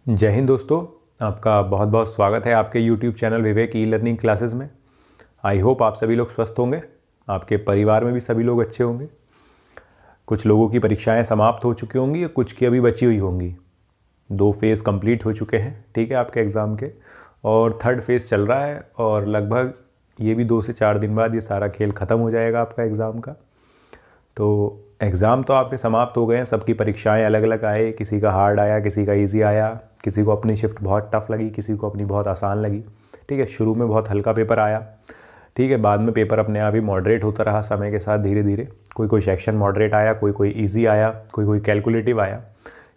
जय हिंद दोस्तों। आपका बहुत बहुत स्वागत है आपके YouTube चैनल विवेक ई लर्निंग क्लासेस में। आई होप आप सभी लोग स्वस्थ होंगे, आपके परिवार में भी सभी लोग अच्छे होंगे। कुछ लोगों की परीक्षाएं समाप्त हो चुकी होंगी और कुछ की अभी बची हुई होंगी। 2 फेज़ कंप्लीट हो चुके हैं, ठीक है, आपके एग्ज़ाम के, और 3rd फेज़ चल रहा है और लगभग ये भी 2 से 4 दिन बाद ये सारा खेल ख़त्म हो जाएगा आपका एग्ज़ाम का। तो एग्ज़ाम तो आपके समाप्त हो गए हैं, सबकी परीक्षाएं अलग अलग आए, किसी का हार्ड आया, किसी का इजी आया, किसी को अपनी शिफ्ट बहुत टफ लगी, किसी को अपनी बहुत आसान लगी। ठीक है, शुरू में बहुत हल्का पेपर आया, ठीक है, बाद में पेपर अपने आप ही मॉडरेट होता रहा समय के साथ धीरे धीरे। कोई सेक्शन मॉडरेट आया, कोई ईजी आया, कोई कैलकुलेटिव आया।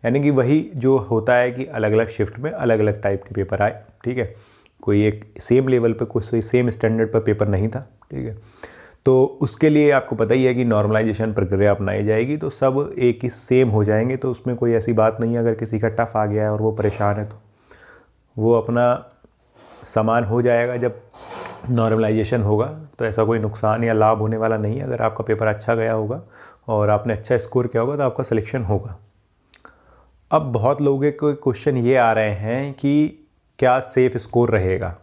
यानी कि वही जो होता है कि अलग अलग शिफ्ट में अलग अलग टाइप के पेपर आए। ठीक है, कोई एक सेम लेवल पर, कोई सेम स्टैंडर्ड पर पेपर नहीं था। ठीक है, तो उसके लिए आपको पता ही है कि नॉर्मलाइजेशन प्रक्रिया अपनाई जाएगी, तो सब एक ही सेम हो जाएंगे। तो उसमें कोई ऐसी बात नहीं है, अगर किसी का टफ आ गया है और वो परेशान है तो वो अपना समान हो जाएगा। जब नॉर्मलाइजेशन होगा तो ऐसा कोई नुकसान या लाभ होने वाला नहीं है। अगर आपका पेपर अच्छा गया होगा और आपने अच्छा स्कोर किया होगा तो आपका सिलेक्शन होगा। अब बहुत लोगों के क्वेश्चन ये आ रहे हैं कि क्या सेफ़ स्कोर रहेगा।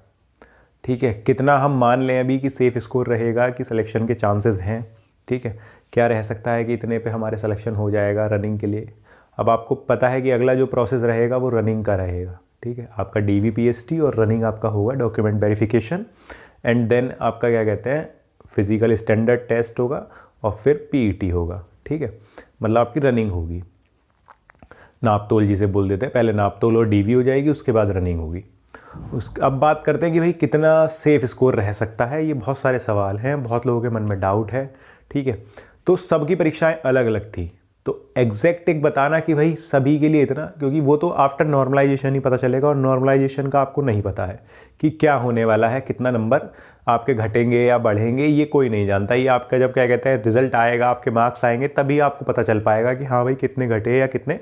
ठीक है, कितना हम मान लें अभी कि सेफ़ स्कोर रहेगा, कि सिलेक्शन के चांसेस हैं। ठीक है, क्या रह सकता है कि इतने पे हमारे सिलेक्शन हो जाएगा रनिंग के लिए। अब आपको पता है कि अगला जो प्रोसेस रहेगा वो रनिंग का रहेगा। ठीक है, आपका DVPST और रनिंग आपका होगा डॉक्यूमेंट वेरिफिकेशन, एंड देन आपका क्या कहते हैं फिजिकल स्टैंडर्ड टेस्ट होगा और फिर PET होगा। ठीक है, मतलब आपकी रनिंग होगी। नाप तोल जिसे बोल देते हैं, पहले नाप तोल और DV हो जाएगी, उसके बाद रनिंग होगी। अब बात करते हैं कि भाई कितना सेफ़ स्कोर रह सकता है। ये बहुत सारे सवाल हैं, बहुत लोगों के मन में डाउट है। ठीक है, तो सबकी परीक्षाएं अलग अलग थी, तो एग्जैक्ट एक बताना कि भाई सभी के लिए इतना, क्योंकि वो तो आफ्टर नॉर्मलाइजेशन ही पता चलेगा, और नॉर्मलाइजेशन का आपको नहीं पता है कि क्या होने वाला है, कितना नंबर आपके घटेंगे या बढ़ेंगे, ये कोई नहीं जानता। ये आपका जब क्या कहते हैं रिजल्ट आएगा, आपके मार्क्स आएंगे, तभी आपको पता चल पाएगा कि हाँ भाई कितने घटे या कितने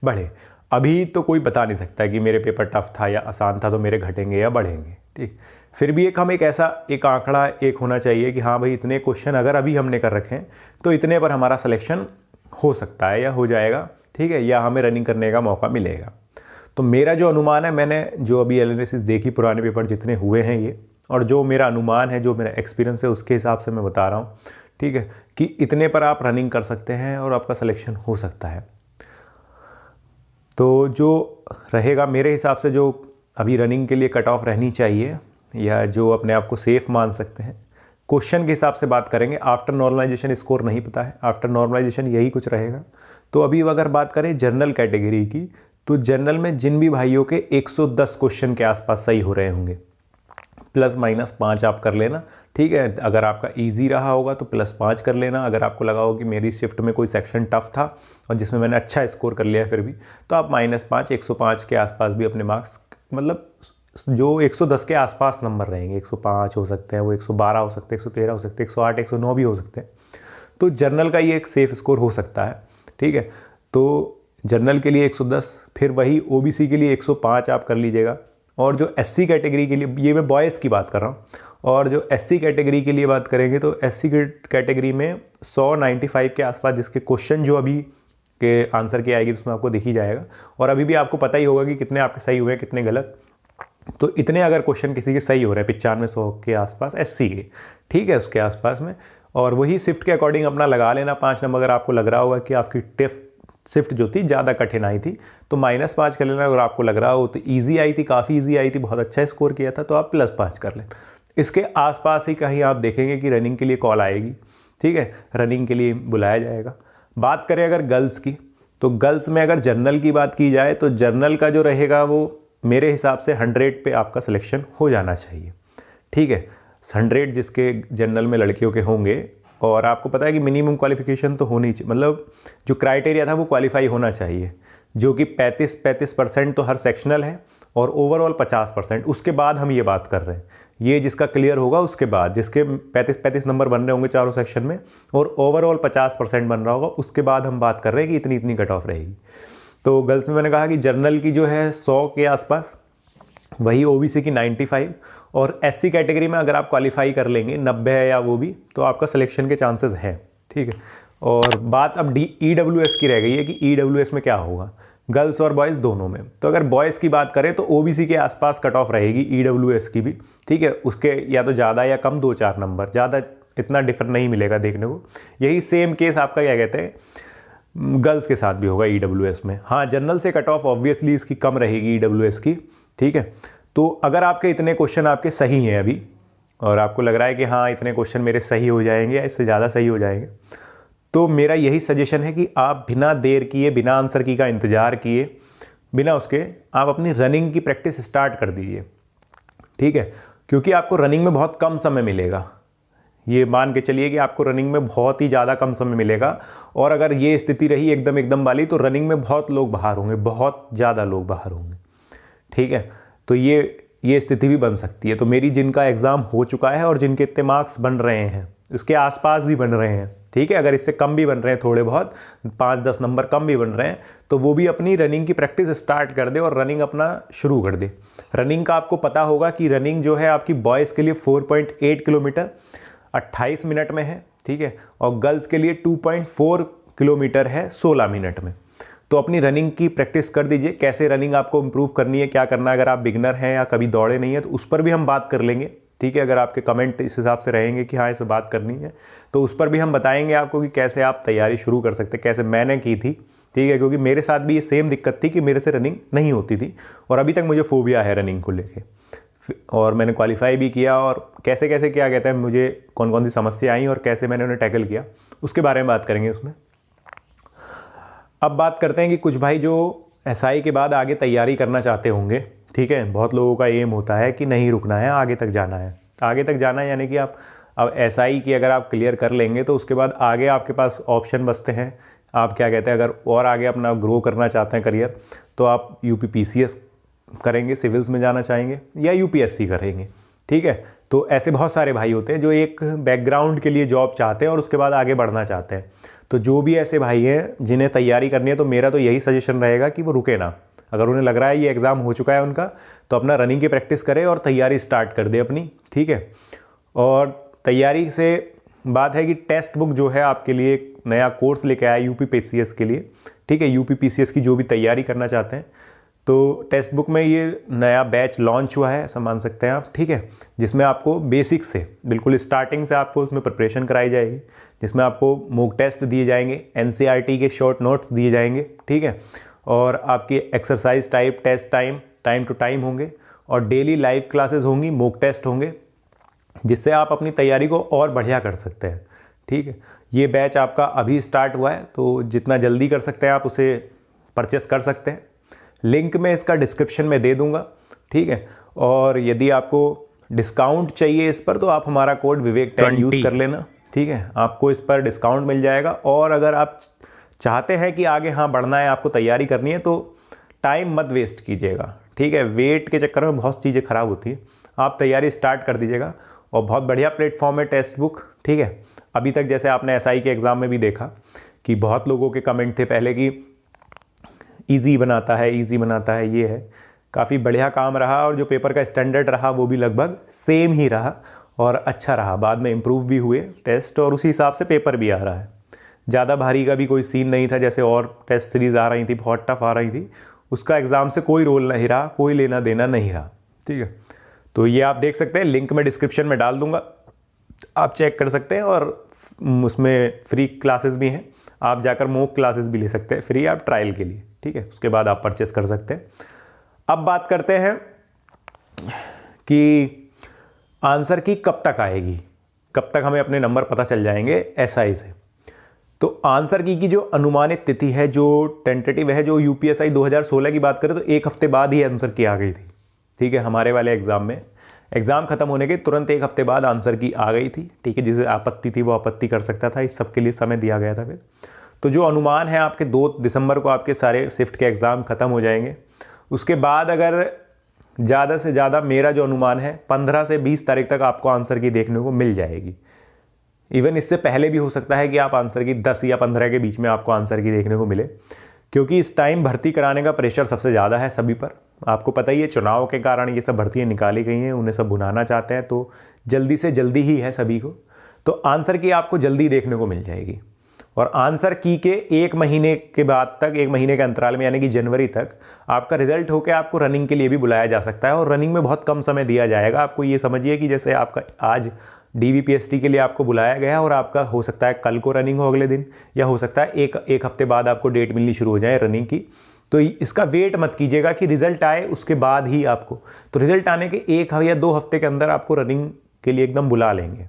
बढ़े। अभी तो कोई बता नहीं सकता कि मेरे पेपर टफ था या आसान था तो मेरे घटेंगे या बढ़ेंगे। ठीक, फिर भी एक ऐसा एक आंकड़ा एक होना चाहिए कि हाँ भाई इतने क्वेश्चन अगर अभी हमने कर रखे हैं तो इतने पर हमारा सिलेक्शन हो सकता है या हो जाएगा। ठीक है, या हमें रनिंग करने का मौका मिलेगा। तो मेरा जो अनुमान है, मैंने जो अभी एनालिसिस देखी पुराने पेपर जितने हुए हैं ये, और जो मेरा अनुमान है, जो मेरा एक्सपीरियंस है, उसके हिसाब से मैं बता रहा हूँ। ठीक है, कि इतने पर आप रनिंग कर सकते हैं और आपका सिलेक्शन हो सकता है। तो जो रहेगा मेरे हिसाब से, जो अभी रनिंग के लिए कट ऑफ रहनी चाहिए या जो अपने आप को सेफ़ मान सकते हैं, क्वेश्चन के हिसाब से बात करेंगे। आफ्टर नॉर्मलाइजेशन स्कोर नहीं पता है, आफ्टर नॉर्मलाइजेशन यही कुछ रहेगा। तो अभी अगर बात करें जनरल कैटेगरी की, तो जनरल में जिन भी भाइयों के 110 क्वेश्चन के आसपास सही हो रहे होंगे, ±5 आप कर लेना। ठीक है, अगर आपका इजी रहा होगा तो +5 कर लेना। अगर आपको लगा हो कि मेरी शिफ्ट में कोई सेक्शन टफ था और जिसमें मैंने अच्छा स्कोर कर लिया फिर भी, तो आप -5, 105 के आसपास भी अपने मार्क्स, मतलब जो 110 के आसपास नंबर रहेंगे, 105 हो सकते हैं, वो 112 हो सकते हैं, 113 हो सकते हैं, 108, 109 भी हो सकते हैं। तो जनरल का ये एक सेफ़ स्कोर हो सकता है। ठीक है, तो जनरल के लिए 110, फिर वही OBC के लिए 105 आप कर लीजिएगा। और जो SC कैटेगरी के लिए, ये मैं बॉयज़ की बात कर रहा हूँ, और जो SC कैटेगरी के लिए बात करेंगे तो SC कैटेगरी में 195 के आसपास, जिसके क्वेश्चन जो अभी के आंसर की आएगी उसमें आपको दिख ही जाएगा। और अभी भी आपको पता ही होगा कि कितने आपके सही हुए हैं, कितने गलत। तो इतने अगर क्वेश्चन किसी के सही हो रहे हैं 95-100 के आसपास SC के, ठीक है, उसके आसपास में, और वही शिफ्ट के अकॉर्डिंग अपना लगा लेना 5 नंबर। अगर आपको लग रहा होगा कि आपकी टिफ शिफ्ट जो थी ज़्यादा कठिन आई थी तो -5 कर लेना। अगर आपको लग रहा हो तो ईजी आई थी, काफ़ी ईजी आई थी, बहुत अच्छा स्कोर किया था, तो आप +5 कर लें। इसके आसपास ही कहीं आप देखेंगे कि रनिंग के लिए कॉल आएगी। ठीक है, रनिंग के लिए बुलाया जाएगा। बात करें अगर गर्ल्स की, तो गर्ल्स में अगर जनरल की बात की जाए तो जनरल का जो रहेगा वो मेरे हिसाब से 100 पे आपका सिलेक्शन हो जाना चाहिए। ठीक है, 100 जिसके जनरल में लड़कियों के होंगे, और आपको पता है कि मिनिमम क्वालिफिकेशन तो होनी चाहिए, मतलब जो क्राइटेरिया था वो क्वालिफाई होना चाहिए, जो कि 35% तो हर सेक्शनल है और ओवरऑल 50%। उसके बाद हम ये बात कर रहे हैं, ये जिसका क्लियर होगा उसके बाद, जिसके 35 नंबर बन रहे होंगे चारों सेक्शन में और ओवरऑल 50% बन रहा होगा, उसके बाद हम बात कर रहे हैं कि इतनी इतनी कट ऑफ रहेगी। तो गर्ल्स में मैंने कहा कि जनरल की जो है 100 के आसपास, वही OBC की 95, और SC कैटेगरी में अगर आप क्वालिफाई कर लेंगे 90 है या वो भी, तो आपका सिलेक्शन के चांसेस हैं। ठीक है, और बात अब EWS की रह गई है कि EWS में क्या होगा। गर्ल्स और बॉयज़ दोनों में। तो अगर बॉयज़ की बात करें तो ओबीसी के आसपास कट ऑफ रहेगी, ईडब्ल्यूएस की भी, ठीक है, उसके या तो ज़्यादा या कम 2-4 नंबर, ज़्यादा इतना डिफर नहीं मिलेगा देखने को। यही सेम केस आपका क्या कहते हैं गर्ल्स के साथ भी होगा ईडब्ल्यूएस में। हाँ, जनरल से कट ऑफ ऑब्वियसली इसकी कम रहेगी ईडब्ल्यूएस की, ठीक है। तो अगर आपके इतने क्वेश्चन आपके सही हैं अभी और आपको लग रहा है कि हाँ इतने क्वेश्चन मेरे सही हो जाएंगे या इससे ज़्यादा सही हो जाएंगे, तो मेरा यही सजेशन है कि आप बिना देर किए, बिना आंसर की का इंतज़ार किए, बिना उसके आप अपनी रनिंग की प्रैक्टिस स्टार्ट कर दीजिए, ठीक है। क्योंकि आपको रनिंग में बहुत कम समय मिलेगा, ये मान के चलिए कि आपको रनिंग में बहुत ही ज़्यादा कम समय मिलेगा। और अगर ये स्थिति रही एकदम वाली तो रनिंग में बहुत लोग बाहर होंगे, बहुत ज़्यादा लोग बाहर होंगे, ठीक है। तो ये स्थिति भी बन सकती है। तो मेरी जिनका एग्ज़ाम हो चुका है और जिनके इतने मार्क्स बन रहे हैं, उसके आसपास भी बन रहे हैं, ठीक है, अगर इससे कम भी बन रहे हैं, थोड़े बहुत 5-10 नंबर कम भी बन रहे हैं, तो वो भी अपनी रनिंग की प्रैक्टिस स्टार्ट कर दे और रनिंग अपना शुरू कर दे। रनिंग का आपको पता होगा कि रनिंग जो है आपकी बॉयज़ के लिए 4.8 किलोमीटर 28 मिनट में है, ठीक है, और गर्ल्स के लिए 2.4 किलोमीटर है 16 मिनट में। तो अपनी रनिंग की प्रैक्टिस कर दीजिए, कैसे रनिंग आपको इम्प्रूव करनी है, क्या करना है। अगर आप बिगनर हैं या कभी दौड़े नहीं हैं तो उस पर भी हम बात कर लेंगे, ठीक है। अगर आपके कमेंट इस हिसाब से रहेंगे कि हाँ इस पर बात करनी है, तो उस पर भी हम बताएंगे आपको कि कैसे आप तैयारी शुरू कर सकते हैं, कैसे मैंने की थी, ठीक है। क्योंकि मेरे साथ भी ये सेम दिक्कत थी कि मेरे से रनिंग नहीं होती थी और अभी तक मुझे फोबिया है रनिंग को लेके, और मैंने क्वालिफाई भी किया, और कैसे कैसे क्या कहते हैं मुझे कौन कौन सी समस्या आई और कैसे मैंने उन्हें टैकल किया, उसके बारे में बात करेंगे उसमें। अब बात करते हैं कि कुछ भाई जो एसआई के बाद आगे तैयारी करना चाहते होंगे, ठीक है। बहुत लोगों का एम होता है कि नहीं रुकना है, आगे तक जाना है। आगे तक जाना है यानी कि आप अब एसआई की अगर आप क्लियर कर लेंगे तो उसके बाद आगे आपके पास ऑप्शन बचते हैं। आप क्या कहते हैं, अगर और आगे अपना ग्रो करना चाहते हैं करियर, तो आप यूपीपीसीएस करेंगे, सिविल्स में जाना चाहेंगे, या यूपीएससी करेंगे, ठीक है। तो ऐसे बहुत सारे भाई होते हैं जो एक बैकग्राउंड के लिए जॉब चाहते हैं और उसके बाद आगे बढ़ना चाहते हैं। तो जो भी ऐसे भाई हैं जिन्हें तैयारी करनी है, तो मेरा तो यही सजेशन रहेगा कि वो रुके ना। अगर उन्हें लग रहा है ये एग्ज़ाम हो चुका है उनका, तो अपना रनिंग की प्रैक्टिस करें और तैयारी स्टार्ट कर दे अपनी, ठीक है। और तैयारी से बात है कि टेस्ट बुक जो है आपके लिए एक नया कोर्स लेके आया यूपीपीसीएस के लिए, ठीक है। यूपीपीसीएस की जो भी तैयारी करना चाहते हैं, तो टेक्स्ट बुक में ये नया बैच लॉन्च हुआ है, ऐसा मान सकते हैं आप, ठीक है। जिसमें आपको बेसिक से बिल्कुल स्टार्टिंग से आपको उसमें प्रिपरेशन कराई जाएगी, जिसमें आपको मॉक टेस्ट दिए जाएंगे, एनसीईआरटी के शॉर्ट नोट्स दिए जाएंगे, ठीक है। और आपकी exercise type, test time to time होंगे, और डेली लाइव क्लासेस होंगी, मॉक टेस्ट होंगे, जिससे आप अपनी तैयारी को और बढ़िया कर सकते हैं, ठीक है। ये बैच आपका अभी स्टार्ट हुआ है, तो जितना जल्दी कर सकते हैं आप उसे परचेस कर सकते हैं। लिंक मैं इसका डिस्क्रिप्शन में दे दूंगा, ठीक है। और यदि आपको डिस्काउंट चाहिए इस पर, तो आप हमारा कोड विवेक10 यूज़ कर लेना, ठीक है। आपको इस पर डिस्काउंट मिल जाएगा। और अगर आप चाहते हैं कि आगे हाँ बढ़ना है, आपको तैयारी करनी है, तो टाइम मत वेस्ट कीजिएगा, ठीक है। वेट के चक्कर में बहुत चीज़ें ख़राब होती हैं। आप तैयारी स्टार्ट कर दीजिएगा, और बहुत बढ़िया प्लेटफॉर्म है टेक्स्ट बुक, ठीक है। अभी तक जैसे आपने एसआई के एग्ज़ाम में भी देखा कि बहुत लोगों के कमेंट थे पहले कि ईजी बनाता है, ये है, काफ़ी बढ़िया काम रहा। और जो पेपर का स्टैंडर्ड रहा वो भी लगभग सेम ही रहा और अच्छा रहा। बाद में इम्प्रूव भी हुए टेस्ट, और उसी हिसाब से पेपर भी आ रहा है। ज़्यादा भारी का भी कोई सीन नहीं था, जैसे और टेस्ट सीरीज़ आ रही थी बहुत टफ आ रही थी, उसका एग्ज़ाम से कोई रोल नहीं रहा, कोई लेना देना नहीं रहा, ठीक है। तो ये आप देख सकते हैं, लिंक मैं डिस्क्रिप्शन में डाल दूंगा, आप चेक कर सकते हैं। और उसमें फ्री क्लासेस भी हैं, आप जाकर मॉक क्लासेस भी ले सकते हैं फ्री, आप ट्रायल के लिए, ठीक है। उसके बाद आप परचेस कर सकते हैं। अब बात करते हैं कि आंसर की कब तक आएगी, कब तक हमें अपने नंबर पता चल जाएंगे एसआई से। तो आंसर की जो अनुमानित तिथि है, जो टेंटेटिव है, जो यूपीएसआई 2016 की बात करें तो 1 हफ्ते बाद ही आंसर की आ गई थी, ठीक है। हमारे वाले एग्ज़ाम में एग्ज़ाम खत्म होने के तुरंत 1 हफ्ते बाद आंसर की आ गई थी, ठीक है। जिसे आपत्ति थी वो आपत्ति कर सकता था, इस सब के लिए समय दिया गया था फिर। तो जो अनुमान है, आपके 2 दिसंबर को आपके सारे शिफ्ट के एग्ज़ाम ख़त्म हो जाएंगे। उसके बाद अगर ज़्यादा से ज़्यादा मेरा जो अनुमान है 15 से 20 तारीख तक आपको आंसर की देखने को मिल जाएगी। इवन इससे पहले भी हो सकता है कि आप आंसर की 10 या 15 के बीच में आपको आंसर की देखने को मिले, क्योंकि इस टाइम भर्ती कराने का प्रेशर सबसे ज़्यादा है सभी पर। आपको पता ही है, चुनाव के कारण ये सब भर्तियाँ निकाली गई हैं, उन्हें सब भुनाना चाहते हैं, तो जल्दी से जल्दी ही है सभी को। तो आंसर की आपको जल्दी देखने को मिल जाएगी। और आंसर की के 1 महीने के बाद तक, 1 महीने के अंतराल में यानी कि जनवरी तक आपका रिजल्ट होकर आपको रनिंग के लिए भी बुलाया जा सकता है। और रनिंग में बहुत कम समय दिया जाएगा आपको। ये समझिए कि जैसे आपका आज DVPST के लिए आपको बुलाया गया और आपका हो सकता है कल को रनिंग हो अगले दिन, या हो सकता है एक हफ्ते बाद आपको डेट मिलनी शुरू हो जाए रनिंग की। तो इसका वेट मत कीजिएगा कि रिजल्ट आए उसके बाद ही आपको, तो रिजल्ट आने के 1 या 2 हफ्ते के अंदर आपको रनिंग के लिए एकदम बुला लेंगे।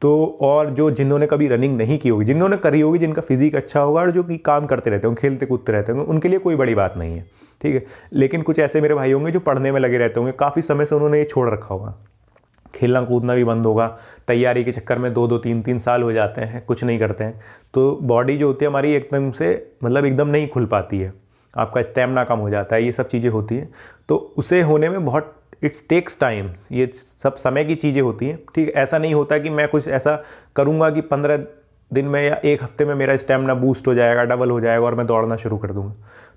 तो और जो जिन्होंने कभी रनिंग नहीं की होगी, जिन्होंने करी होगी, जिनका फिजिक अच्छा होगा और जो कि काम करते रहते होंगे, खेलते कूदते रहते होंगे, उनके लिए कोई बड़ी बात नहीं है, ठीक है। लेकिन कुछ ऐसे मेरे भाई होंगे जो पढ़ने में लगे रहते होंगे, काफ़ी समय से उन्होंने ये छोड़ रखा होगा, खेलना कूदना भी बंद होगा, तैयारी के चक्कर में 2-2 3-3 साल हो जाते हैं, कुछ नहीं करते हैं, तो बॉडी जो होती है हमारी एकदम से मतलब एकदम नहीं खुल पाती है, आपका स्टेमिना कम हो जाता है, ये सब चीज़ें होती हैं। तो उसे होने में बहुत इट्स टेक्स टाइम्स, ये सब समय की चीज़ें होती हैं, ठीक है। ऐसा नहीं होता कि मैं कुछ ऐसा करूँगा कि 15 दिन में या 1 हफ्ते में मेरा स्टेमिना बूस्ट हो जाएगा, डबल हो जाएगा और मैं दौड़ना शुरू कर दूँगा।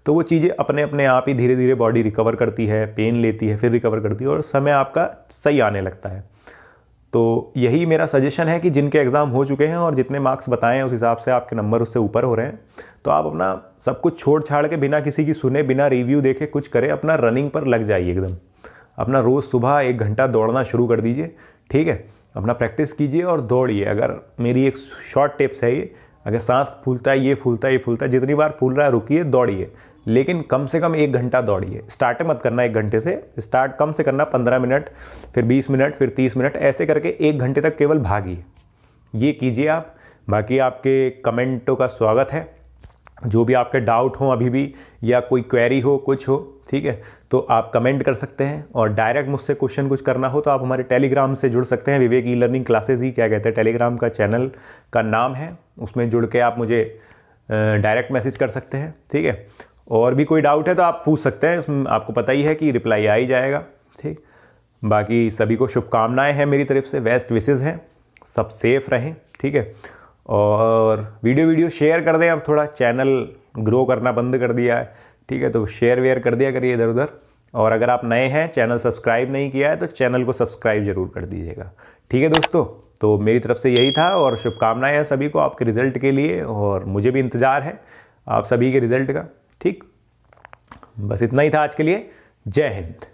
तो वो चीज़ें अपने अपने आप ही धीरे धीरे बॉडी रिकवर करती है, पेन लेती है, फिर रिकवर करती है और समय आपका सही आने लगता है। तो यही मेरा सजेशन है कि जिनके एग्ज़ाम हो चुके हैं और जितने मार्क्स बताए हैं उस हिसाब से आपके नंबर उससे ऊपर हो रहे हैं, तो आप अपना सब कुछ छोड़ छाड़ के बिना किसी की सुने, बिना रिव्यू देखे कुछ करें, अपना रनिंग पर लग जाइए एकदम। अपना रोज़ सुबह 1 घंटा दौड़ना शुरू कर दीजिए, ठीक है। अपना प्रैक्टिस कीजिए और दौड़िए। अगर मेरी एक शॉर्ट टिप्स है ये, अगर सांस फूलता है, ये फूलता है, ये फूलता है, जितनी बार फूल रहा है रुकिए, दौड़िए, लेकिन कम से कम 1 घंटा दौड़िए। स्टार्ट मत करना 1 घंटे से, स्टार्ट कम से करना 15 मिनट, फिर 20 मिनट, फिर 30 मिनट, ऐसे करके 1 घंटे तक केवल भागिए। ये कीजिए आप। बाकी आपके कमेंटों का स्वागत है, जो भी आपके डाउट हो अभी भी, या कोई क्वेरी हो, कुछ हो, ठीक है, तो आप कमेंट कर सकते हैं। और डायरेक्ट मुझसे क्वेश्चन कुछ करना हो तो आप हमारे टेलीग्राम से जुड़ सकते हैं। विवेक ई लर्निंग क्लासेस ही क्या कहते हैं, टेलीग्राम का चैनल का नाम है, उसमें जुड़ के आप मुझे डायरेक्ट मैसेज कर सकते हैं, ठीक है। और भी कोई डाउट है तो आप पूछ सकते हैं, उसमें आपको पता ही है कि रिप्लाई आ ही जाएगा, ठीक। बाकी सभी को शुभकामनाएं हैं मेरी तरफ से, बेस्ट विशेज़ हैं, सब सेफ रहें, ठीक है। और वीडियो शेयर कर दें, अब थोड़ा चैनल ग्रो करना बंद कर दिया है, ठीक है, तो शेयर वेयर कर दिया करिए इधर उधर। और अगर आप नए हैं, चैनल सब्सक्राइब नहीं किया है, तो चैनल को सब्सक्राइब जरूर कर दीजिएगा, ठीक है दोस्तों। तो मेरी तरफ से यही था और शुभकामनाएं हैं सभी को आपके रिज़ल्ट के लिए, और मुझे भी इंतज़ार है आप सभी के रिज़ल्ट का, ठीक। बस इतना ही था आज के लिए। जय हिंद।